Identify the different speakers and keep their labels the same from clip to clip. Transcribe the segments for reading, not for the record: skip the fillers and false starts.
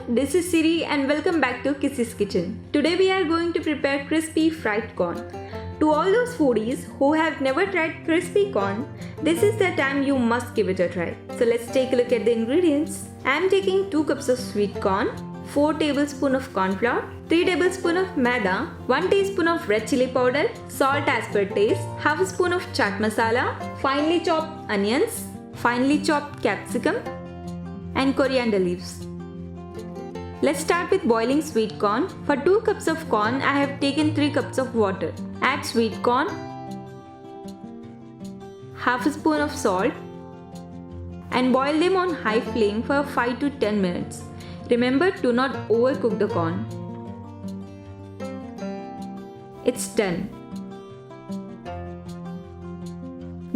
Speaker 1: this is Siri and welcome back to Kisi's kitchen. Today we are going to prepare crispy fried corn. To all those foodies who have never tried crispy corn, this is the time you must give it a try. So let's take a look at the ingredients. I am taking 2 cups of sweet corn, 4 tablespoons of corn flour, 3 tablespoons of maida, 1 teaspoon of red chilli powder, salt as per taste, half a spoon of chaat masala, finely chopped onions, finely chopped capsicum, and coriander leaves. Let's start with boiling sweet corn. For 2 cups of corn, I have taken 3 cups of water. Add sweet corn, half a spoon of salt, and boil them on high flame for 5 to 10 minutes. Remember to not overcook the corn. It's done.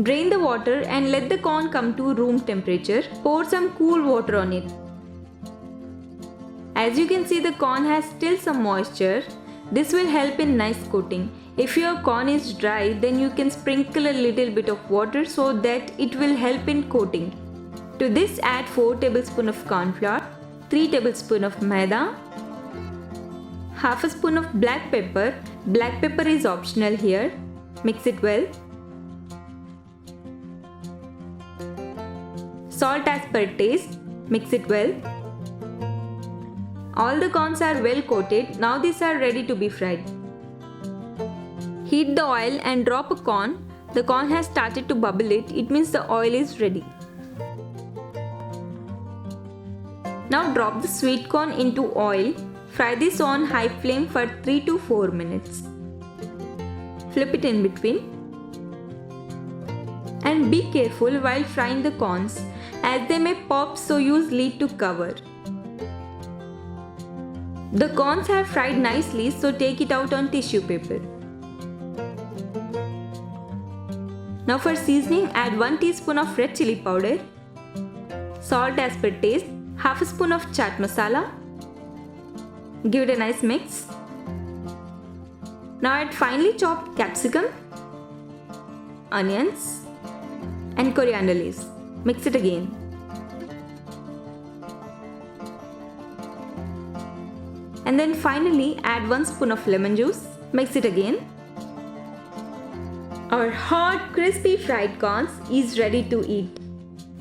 Speaker 1: Drain the water and let the corn come to room temperature. Pour some cool water on it. As you can see, the corn has still some moisture. This will help in nice coating. If your corn is dry, then you can sprinkle a little bit of water so that it will help in coating. To this, add 4 tablespoons of corn flour, 3 tablespoons of maida, half a spoon of black pepper. Black pepper is optional here. Mix it well. Salt as per taste. Mix it well. All the corns are well coated. Now these are ready to be fried. Heat the oil and drop a corn. The corn has started to bubble it means the oil is ready. Now drop the sweet corn into oil. Fry this on high flame for 3 to 4 minutes. Flip it in between. And be careful while frying the corns as they may pop, so use lid to cover. The corns have fried nicely, so take it out on tissue paper. Now for seasoning, add 1 teaspoon of red chilli powder, salt as per taste, half a spoon of chaat masala. Give it a nice mix. Now add finely chopped capsicum, onions, and coriander leaves. Mix it again. And then finally add 1 spoon of lemon juice. Mix it again. Our hot crispy fried corns is ready to eat.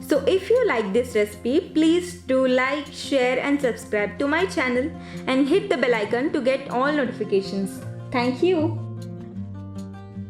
Speaker 1: So if you like this recipe, please do like, share and subscribe to my channel and hit the bell icon to get all notifications. Thank you.